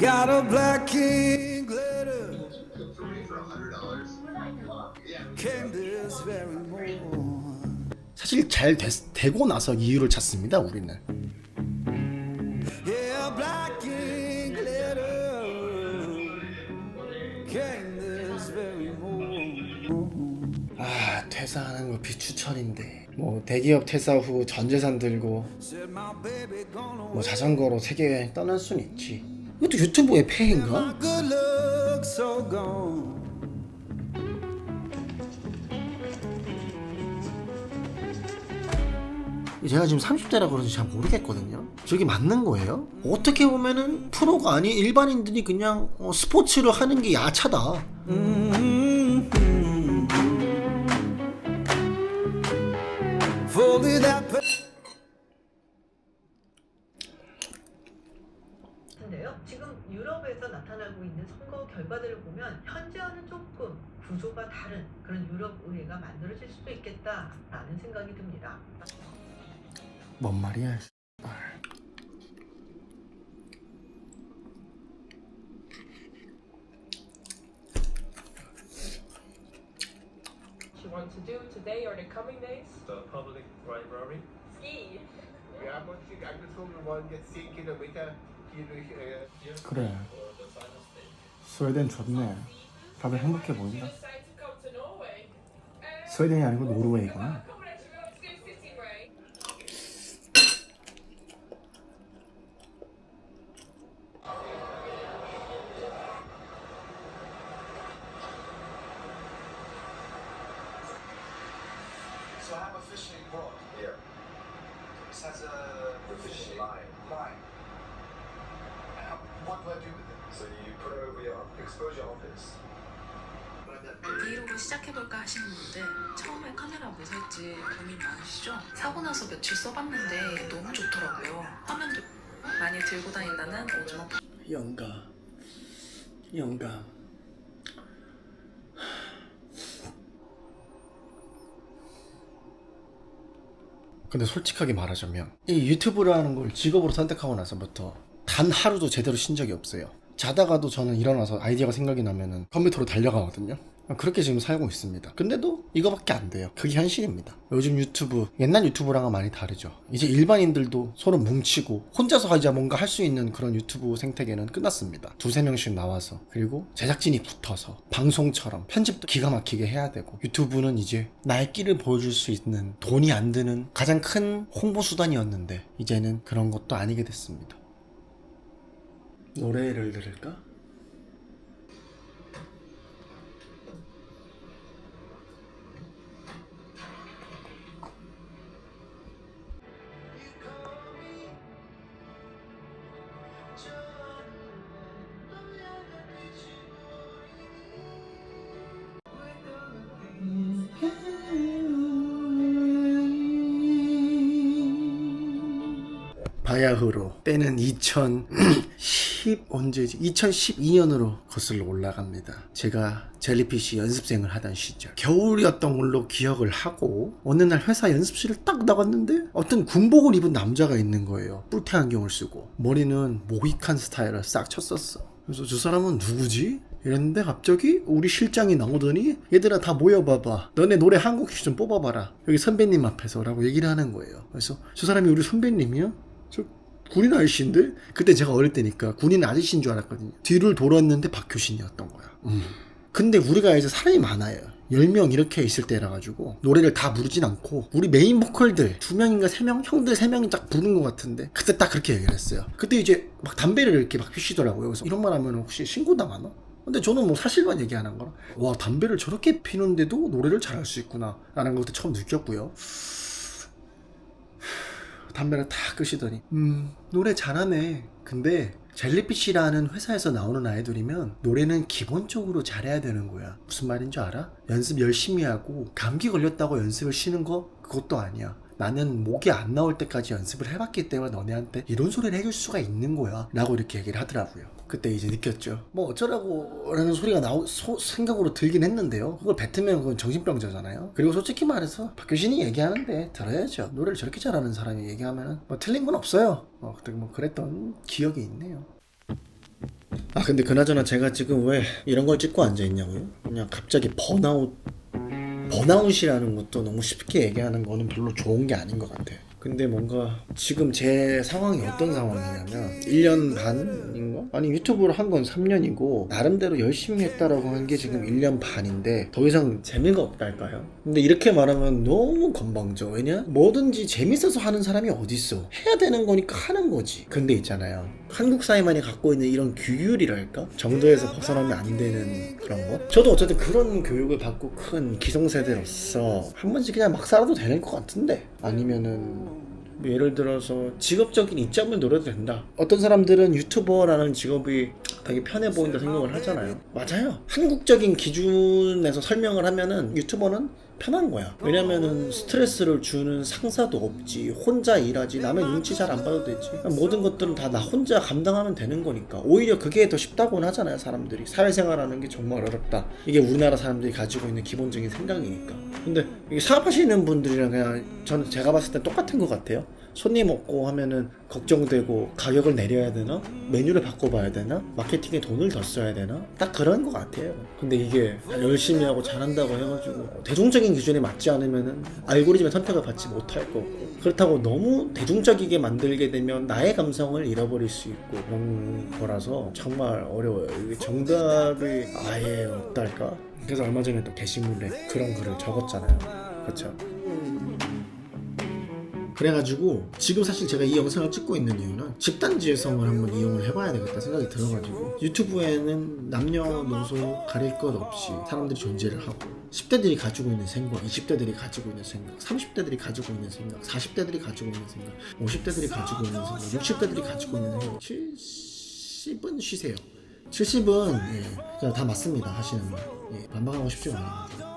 Got a black king glitter. Came this very morning. 사실 잘 되고 나서 이유를 찾습니다. 우리는. Yeah, black king glitter. Came this very morning. 아, 퇴사하는 거 비추천인데 뭐 대기업 퇴사 후 전 재산 들고 Said my baby gonna 뭐 자전거로 세계 떠날 순 있지. 이것도 유튜브의 폐해인가? good luck so gone. 제가 지금 30대라 그런지 잘 모르겠거든요. 저게 맞는 거예요? 어떻게 보면은 프로가 아닌 일반인들이 그냥 스포츠를 하는 게 야차다. Fully that 인데요. 지금 유럽에서 나타나고 있는 선거 결과들을 보면 현재와는 조금 구조가 다른 그런 유럽 의회가 만들어질 수도 있겠다라는 생각이 듭니다. 뭔 말이야? You want to do today or the coming days? The public library. Ski. Wir haben uns nicht angezogen, wir wollen jetzt 10 Kilometer hier durch. 그래. 스웨덴 좋네. 다들 행복해 보인다. Decide to come to Norway. 스웨덴이 아니고 노르웨이구나. Come let you go to Ski City, right? So I have a fishing rod. Yeah. This has a fishing line. What do I do with it? So you put it over your expose your armpits. 브이로그 시작해볼까 하시는 분들 처음에 카메라 뭐 살지 고민 많으시죠? 사고 나서 며칠 써봤는데 너무 좋더라고요. 화면도 많이 들고 다닌다는 오즈모 영감. 근데 솔직하게 말하자면 이 유튜브라는 걸 직업으로 선택하고 나서부터 단 하루도 제대로 쉰 적이 없어요. 자다가도 저는 일어나서 아이디어가 생각이 나면은 컴퓨터로 달려가거든요. 그렇게 지금 살고 있습니다. 근데도 이거밖에 안 돼요. 그게 현실입니다. 요즘 유튜브 옛날 유튜브랑은 많이 다르죠. 이제 일반인들도 서로 뭉치고 혼자서 하자 뭔가 할 수 있는 그런 유튜브 생태계는 끝났습니다. 두세 명씩 나와서 그리고 제작진이 붙어서 방송처럼 편집도 기가 막히게 해야 되고 유튜브는 이제 나의 끼를 보여줄 수 있는 돈이 안 드는 가장 큰 홍보 수단이었는데 이제는 그런 것도 아니게 됐습니다. 노래를 들을까? 바야흐로 때는 2012년으로 거슬러 올라갑니다. 제가 젤리피쉬 연습생을 하던 시절 겨울이었던 걸로 기억을 하고 어느 날 회사 연습실을 딱 나갔는데 어떤 군복을 입은 남자가 있는 거예요. 뿔테 안경을 쓰고 머리는 모히칸 스타일을 싹 쳤었어. 그래서 저 사람은 누구지? 이랬는데 갑자기 우리 실장이 나오더니 얘들아 다 모여봐봐. 너네 노래 한 곡씩 좀 뽑아봐라. 여기 선배님 앞에서 라고 얘기를 하는 거예요. 그래서 저 사람이 우리 선배님이야? 저 군인 아저씨인데? 그때 제가 어릴 때니까 군인 아저씨인 줄 알았거든요. 뒤를 돌았는데 박효신이었던 거야. 근데 우리가 이제 사람이 많아요. 10명 이렇게 있을 때라 가지고 노래를 다 부르진 않고 우리 메인 보컬들 2명인가 3명? 형들 3명이 딱 부른 것 같은데 그때 딱 그렇게 얘기를 했어요. 그때 이제 막 담배를 이렇게 막 피시더라고요. 그래서 이런 말 하면 혹시 신고당하나? 근데 저는 뭐 사실만 얘기하는 거라 와 담배를 저렇게 피는데도 노래를 잘할 수 있구나 라는 것도 처음 느꼈고요. 담배를 다 끄시더니 노래 잘하네. 근데 젤리피쉬라는 회사에서 나오는 아이돌이면 노래는 기본적으로 잘해야 되는 거야. 무슨 말인 줄 알아? 연습 열심히 하고 감기 걸렸다고 연습을 쉬는 거 그것도 아니야. 나는 목이 안 나올 때까지 연습을 해봤기 때문에 너네한테 이런 소리를 해줄 수가 있는 거야 라고 이렇게 얘기를 하더라고요. 그때 이제 느꼈죠. 뭐 어쩌라고 라는 소리가 생각으로 들긴 했는데요. 그걸 뱉으면 그건 정신병자잖아요. 그리고 솔직히 말해서 박효신이 얘기하는데 들어야죠. 노래를 저렇게 잘하는 사람이 얘기하면 뭐 틀린 건 없어요. 그때 뭐 그랬던 기억이 있네요. 아 근데 그나저나 제가 지금 왜 이런 걸 찍고 앉아있냐고요? 그냥 갑자기 번아웃이라는 것도 너무 쉽게 얘기하는 거는 별로 좋은 게 아닌 것 같아요. 근데 뭔가 지금 제 상황이 어떤 상황이냐면 1년 반인가? 아니 유튜브를 한 건 3년이고 나름대로 열심히 했다라고 한 게 지금 1년 반인데 더 이상 재미가 없달까요? 근데 이렇게 말하면 너무 건방져. 왜냐? 뭐든지 재밌어서 하는 사람이 어딨어. 해야 되는 거니까 하는 거지. 근데 있잖아요, 한국 사회만이 갖고 있는 이런 규율이랄까? 정도에서 벗어나면 안 되는 그런 것? 저도 어쨌든 그런 교육을 받고 큰 기성세대로서 한 번씩 그냥 막 살아도 되는 것 같은데, 아니면은 예를 들어서 직업적인 이점을 노려도 된다. 어떤 사람들은 유튜버라는 직업이 되게 편해 보인다 생각을 하잖아요. 맞아요. 한국적인 기준에서 설명을 하면은 유튜버는 편한 거야. 왜냐면은 스트레스를 주는 상사도 없지, 혼자 일하지, 남의 눈치 잘 안 봐도 되지, 모든 것들은 다 나 혼자 감당하면 되는 거니까 오히려 그게 더 쉽다고는 하잖아요. 사람들이 사회생활하는 게 정말 어렵다, 이게 우리나라 사람들이 가지고 있는 기본적인 생각이니까. 근데 이게 사업하시는 분들이랑 그냥 저는 제가 봤을 때 똑같은 것 같아요. 손님 없고 하면은 걱정되고 가격을 내려야 되나? 메뉴를 바꿔봐야 되나? 마케팅에 돈을 더 써야 되나? 딱 그런 것 같아요. 근데 이게 열심히 하고 잘한다고 해가지고 대중적인 기준에 맞지 않으면은 알고리즘의 선택을 받지 못할 거고, 그렇다고 너무 대중적이게 만들게 되면 나의 감성을 잃어버릴 수 있고 그런 거라서 정말 어려워요. 이게 정답이 아예 없달까? 그래서 얼마 전에 또 게시물에 그런 글을 적었잖아요. 그렇죠? 그래가지고 지금 사실 제가 이 영상을 찍고 있는 이유는 집단지혜성을 한번 이용을 해봐야 되겠다 생각이 들어가지고, 유튜브에는 남녀노소 가릴 것 없이 사람들이 존재를 하고 10대들이 가지고 있는 생각, 20대들이 가지고 있는 생각, 30대들이 가지고 있는 생각, 40대들이 가지고 있는 생각, 50대들이 가지고 있는 생각, 60대들이 가지고 있는 생각, 70은 쉬세요. 70은 예, 다 맞습니다. 하시는 말. 예, 반박하고 싶지 않아요.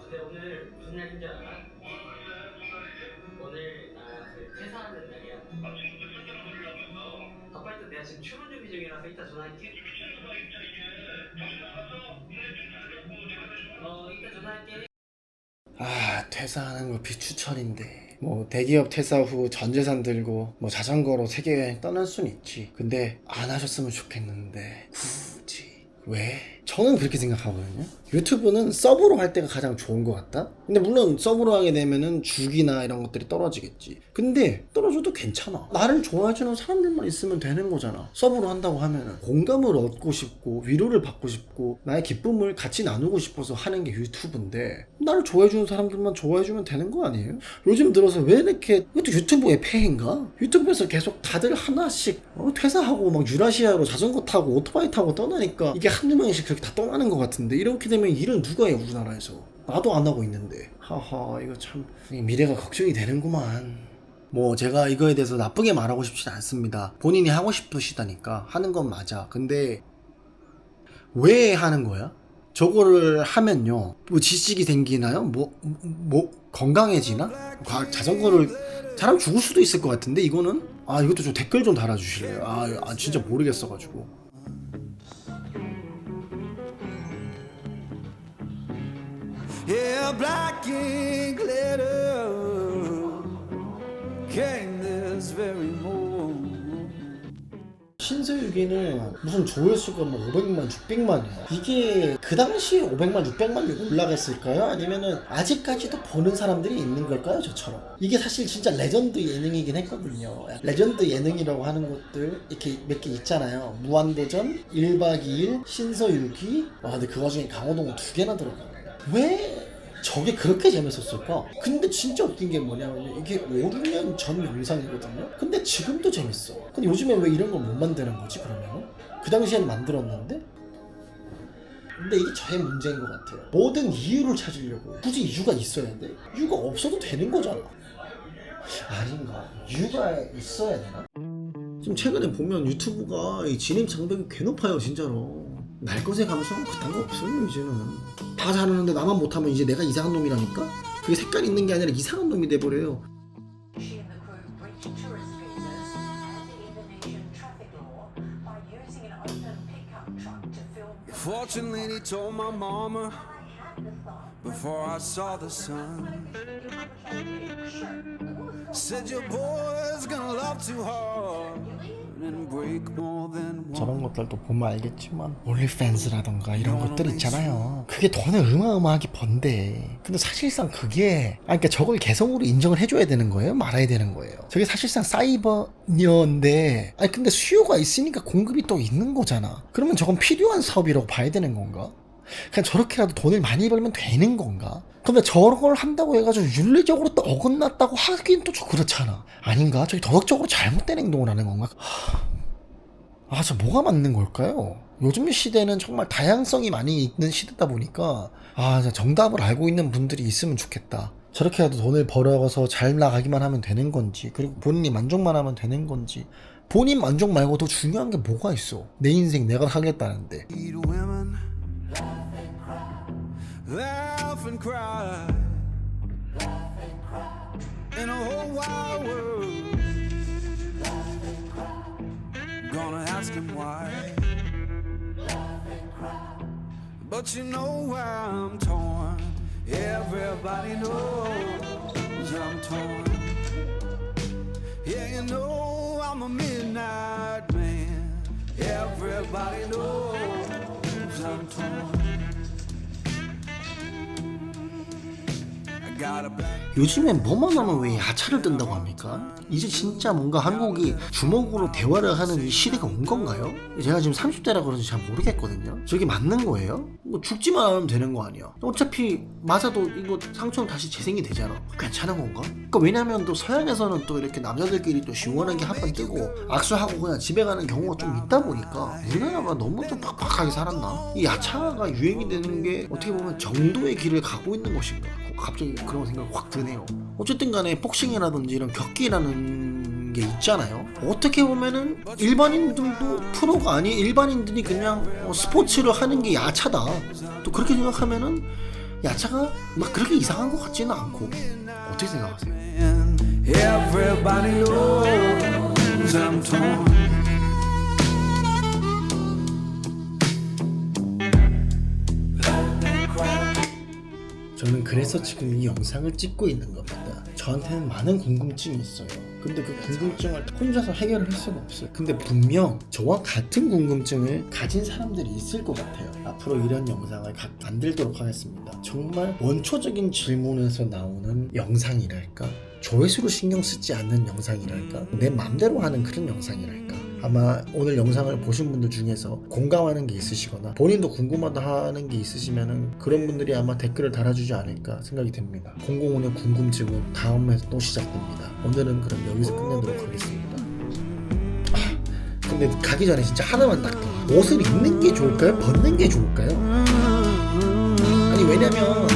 근데 오늘 무슨 날인지 알아? 오늘 그 퇴사하는 날이야. 아빠 일단 내가 지금 출근 준비 중이라서 이따 전화할게. 이따 전화할게. 아, 퇴사하는 거 비추천인데 뭐 대기업 퇴사 후 전 재산 들고 뭐 자전거로 세계여행 떠날 순 있지. 근데 안 하셨으면 좋겠는데 굳이 왜? 저는 그렇게 생각하거든요. 유튜브는 서브로 할 때가 가장 좋은 것 같다? 근데 물론 서브로 하게 되면은 주기나 이런 것들이 떨어지겠지. 근데 떨어져도 괜찮아. 나를 좋아해주는 사람들만 있으면 되는 거잖아. 서브로 한다고 하면은 공감을 얻고 싶고 위로를 받고 싶고 나의 기쁨을 같이 나누고 싶어서 하는 게 유튜브인데, 나를 좋아해주는 사람들만 좋아해주면 되는 거 아니에요? 요즘 들어서 왜 이렇게, 이것도 유튜브의 폐해인가? 유튜브에서 계속 다들 하나씩 퇴사하고 막 유라시아로 자전거 타고 오토바이 타고 떠나니까 이게 한두 명씩 그렇게 다 떠나는 것 같은데, 이렇게 되면 일은 누가 해 우리나라에서? 나도 안 하고 있는데. 하하, 이거 참 미래가 걱정이 되는구만. 뭐 제가 이거에 대해서 나쁘게 말하고 싶진 않습니다. 본인이 하고 싶으시다니까 하는 건 맞아. 근데 왜 하는 거야? 저거를 하면요 뭐 지식이 생기나요? 뭐 건강해지나? 자전거를 사람 죽을 수도 있을 것 같은데 이거는? 아, 이것도 좀 댓글 좀 달아주실래요? 아 진짜 모르겠어가지고. Yeah, black ink glitter came this very morning. 신서유기는 무슨 조회수가 뭐 500만, 600만이야. 이게 그 당시에 500만, 600만이 올라갔을까요? 아니면은 아직까지도 보는 사람들이 있는 걸까요? 저처럼. 이게 사실 진짜 레전드 예능이긴 했거든요. 레전드 예능이라고 하는 것들 이렇게 몇 개 있잖아요. 무한도전, 1박 2일, 신서유기. 와, 근데 그 와중에 강호동은 2개나 들어가요. 왜 저게 그렇게 재밌었을까? 근데 진짜 웃긴 게 뭐냐면 이게 5, 6년 전 영상이거든요? 근데 지금도 재밌어. 근데 요즘에 왜 이런 걸 못 만드는 거지 그러면은? 그 당시에는 만들었는데? 근데 이게 저의 문제인 것 같아요. 모든 이유를 찾으려고 굳이 이유가 있어야 돼? 이유가 없어도 되는 거잖아. 아닌가? 이유가 있어야 되나? 지금 최근에 보면 유튜브가 이 진입 장벽이 개 높아요 진짜로. 날 것의 감성 그딴 거 없어요 이제는. 다 잘하는데 나만 못하면 이제 내가 이상한 놈이라니까? 그게 색깔 있는 게 아니라 이상한 놈이 돼버려요. She and the crew breached tourist visas and the Indonesian traffic law by using an open Fortune lady told my mama before I saw the sun. Said your boy's gonna love too hard and break more than one. 저런 것들도 보면 알겠지만 올리팬스라던가 이런 것들 있잖아요. 그게 돈을 어마어마하게 번대. 근데 사실상 그게 그러니까 저걸 개성으로 인정을 해줘야 되는 거예요? 말아야 되는 거예요? 저게 사실상 사이버녀인데 근데 수요가 있으니까 공급이 또 있는 거잖아. 그러면 저건 필요한 사업이라고 봐야 되는 건가? 그냥 저렇게라도 돈을 많이 벌면 되는 건가? 근데 저런 걸 한다고 해가지고 윤리적으로 또 어긋났다고 하긴 또 좀 그렇잖아. 아닌가? 저기 도덕적으로 잘못된 행동을 하는 건가? 저 뭐가 맞는 걸까요? 요즘 시대는 정말 다양성이 많이 있는 시대다 보니까 정답을 알고 있는 분들이 있으면 좋겠다. 저렇게라도 돈을 벌어서 잘 나가기만 하면 되는 건지, 그리고 본인이 만족만 하면 되는 건지. 본인 만족 말고 더 중요한 게 뭐가 있어? 내 인생 내가 살겠다는데. Need women laugh and cry in a whole wide world. Gonna ask him why, but you know where I'm torn. Everybody knows I'm torn. Yeah, you know I'm a midnight man. Everybody knows I'm torn. I got a back. 요즘엔 뭐만 하면 왜 야차를 뜬다고 합니까? 이제 진짜 뭔가 한국이 주먹으로 대화를 하는 이 시대가 온 건가요? 제가 지금 30대라 그런지 잘 모르겠거든요. 저게 맞는 거예요? 뭐 죽지만 않으면 되는 거 아니야? 어차피 맞아도 이거 상처는 다시 재생이 되잖아. 괜찮은 건가? 그러니까 왜냐면 또 서양에서는 또 이렇게 남자들끼리 또 시원하게 한 번 뜨고 악수하고 그냥 집에 가는 경우가 좀 있다 보니까 우리나라가 너무 좀 팍팍하게 살았나? 이 야차가 유행이 되는 게 어떻게 보면 정도의 길을 가고 있는 것인가? 갑자기 그런 생각이 확 드네요. 어쨌든 간에 복싱이라든지 이런 격기라는 게 있잖아요. 어떻게 보면은 일반인들도 프로가 아닌 일반인들이 그냥 스포츠를 하는 게 야차다. 또 그렇게 생각하면은 야차가 막 그렇게 이상한 것 같지는 않고. 어떻게 생각하세요? Everybody knows I'm torn. 저는 그래서 지금 이 영상을 찍고 있는 겁니다. 저한테는 많은 궁금증이 있어요. 근데 그 궁금증을 혼자서 해결을 할 수가 없어요. 근데 분명 저와 같은 궁금증을 가진 사람들이 있을 것 같아요. 앞으로 이런 영상을 만들도록 하겠습니다. 정말 원초적인 질문에서 나오는 영상이랄까? 조회수로 신경 쓰지 않는 영상이랄까? 내 맘대로 하는 그런 영상이랄까? 아마 오늘 영상을 보신 분들 중에서 공감하는 게 있으시거나 본인도 궁금하다 하는 게 있으시면은 그런 분들이 아마 댓글을 달아주지 않을까 생각이 됩니다. 005년 궁금증은 다음에 또 시작됩니다. 오늘은 그럼 여기서 끝내도록 하겠습니다. 근데 가기 전에 진짜 하나만 딱 옷을 입는 게 좋을까요? 벗는 게 좋을까요? 아니 왜냐면